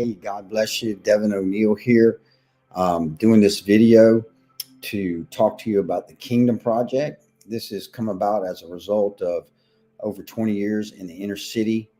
Hey, God bless you. Devin ONeal here, doing this video to talk to you about the Kingdom Project. This has come about as a result of over 20 years in the inner city,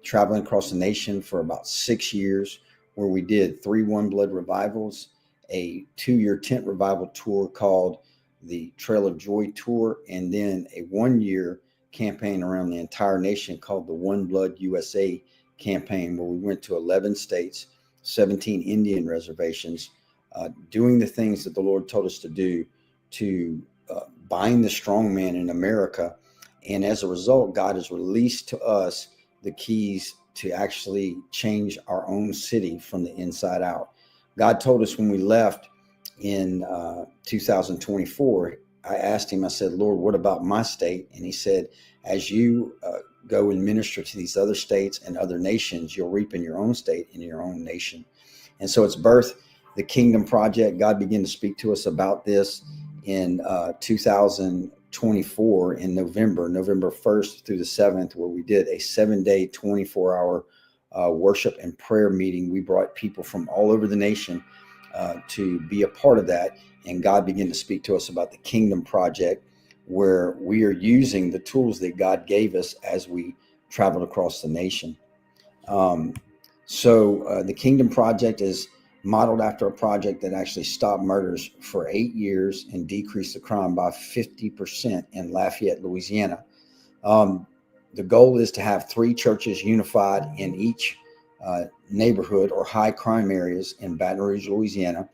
traveling across the nation for about 6 years, where we did three One Blood revivals, a 2-year tent revival tour called the Trail of Joy Tour, and then a 1-year campaign around the entire nation called the One Blood USA campaign, where we went to 11 states, 17 Indian reservations, doing the things that the Lord told us to do to bind the strong man in America. And as a result, God has released to us the keys to actually change our own city from the inside out. God told us when we left in 2024, I asked him, I said, Lord, what about my state? And he said, as you go and minister to these other states and other nations, you'll reap in your own state and your own nation. And so it's birthed the Kingdom Project. God began to speak to us about this in 2024 in November 1st through the 7th, where we did a 7-day, 24-hour worship and prayer meeting. We brought people from all over the nation to be a part of that. And God began to speak to us about the Kingdom Project, where we are using the tools that God gave us as we traveled across the nation. The Kingdom Project is modeled after a project that actually stopped murders for 8 years and decreased the crime by 50% in Lafayette, Louisiana. The goal is to have 3 churches unified in each neighborhood or high crime areas in Baton Rouge, Louisiana.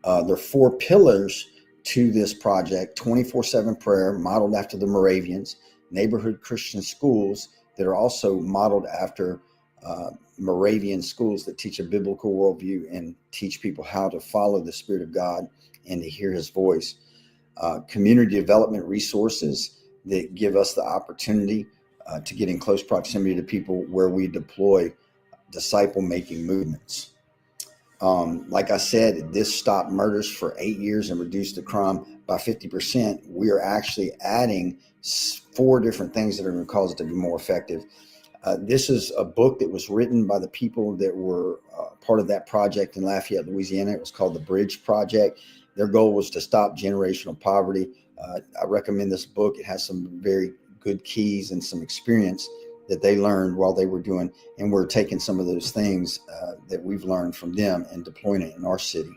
There are 4 pillars to this project: 24/7 prayer, modeled after the Moravians; neighborhood Christian schools that are also modeled after Moravian schools that teach a biblical worldview and teach people how to follow the Spirit of God and to hear his voice; community development resources that give us the opportunity to get in close proximity to people, where we deploy disciple-making movements. Like I said, this stopped murders for 8 years and reduced the crime by 50%. We are actually adding 4 different things that are going to cause it to be more effective. This is a book that was written by the people that were part of that project in Lafayette, Louisiana. It was called The Bridge Project. Their goal was to stop generational poverty. I recommend this book. It has some very good keys and some experience that they learned while they were doing, and we're taking some of those things that we've learned from them and deploying it in our city.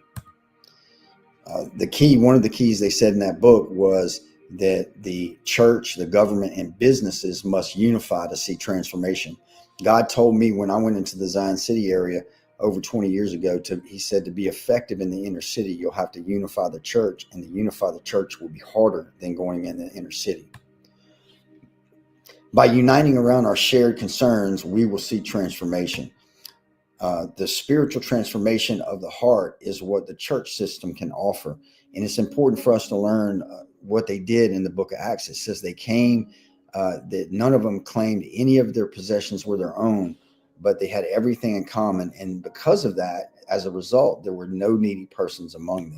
One of the keys they said in that book was that the church, the government, and businesses must unify to see transformation. God told me when I went into the Zion City area over 20 years ago, he said, to be effective in the inner city, you'll have to unify the church, and to unify the church will be harder than going in the inner city. By uniting around our shared concerns, we will see transformation. The spiritual transformation of the heart is what the church system can offer. And it's important for us to learn what they did in the book of Acts. It says they came, that none of them claimed any of their possessions were their own, but they had everything in common. And because of that, as a result, there were no needy persons among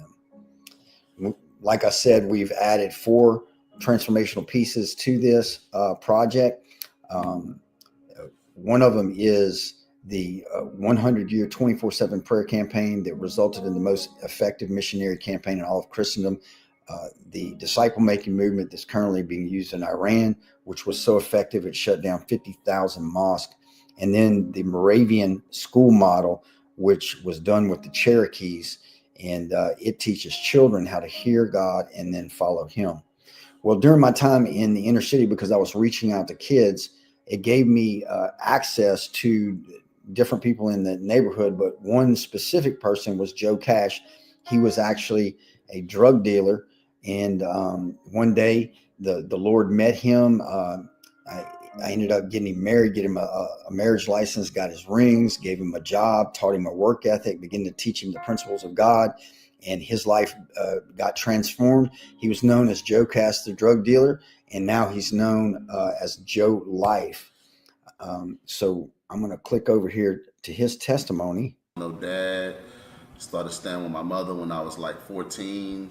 them. Like I said, we've added 4 transformational pieces to this project. One of them is the 100-year 24/7 prayer campaign that resulted in the most effective missionary campaign in all of Christendom. The disciple-making movement that's currently being used in Iran, which was so effective it shut down 50,000 mosques. And then the Moravian school model, which was done with the Cherokees, and it teaches children how to hear God and then follow him. Well, during my time in the inner city, because I was reaching out to kids, it gave me access to different people in the neighborhood. But one specific person was Joe Cash. He was actually a drug dealer. And one day the Lord met him. I ended up getting him married, get him a marriage license, got his rings, gave him a job, taught him a work ethic, began to teach him the principles of God. And his life got transformed. He was known as Joe Cass, the drug dealer, and now he's known as Joe Life. So I'm going to click over here to his testimony. No dad. Started staying with my mother when I was like 14.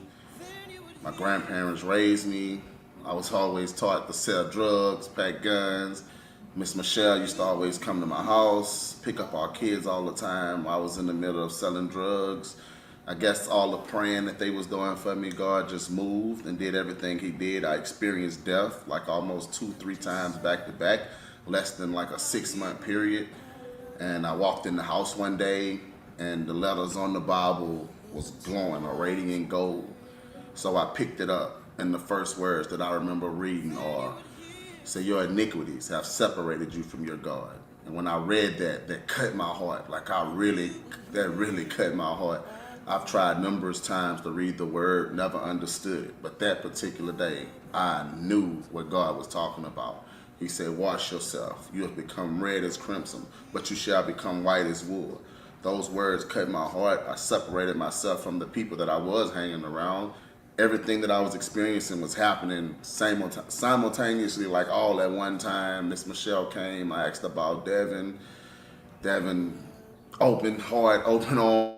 My grandparents raised me. I was always taught to sell drugs, pack guns, Miss Michelle used to always come to my house, pick up our kids all the time. I was in the middle of selling drugs. I guess all the praying that they was doing for me, God just moved and did everything he did. I experienced death like almost 2, 3 times back to back, less than like a 6 month period. And I walked in the house one day and the letters on the Bible was glowing, a radiant gold. So I picked it up, and the first words that I remember reading are, "Say your iniquities have separated you from your God." And when I read that, that cut my heart. That really cut my heart. I've tried numerous times to read the word, never understood it. But that particular day, I knew what God was talking about. He said, "Wash yourself. You have become red as crimson, but you shall become white as wool." Those words cut my heart. I separated myself from the people that I was hanging around. Everything that I was experiencing was happening simultaneously, like all at one time. Miss Michelle came. I asked about Devin. Devin, open heart, open arms.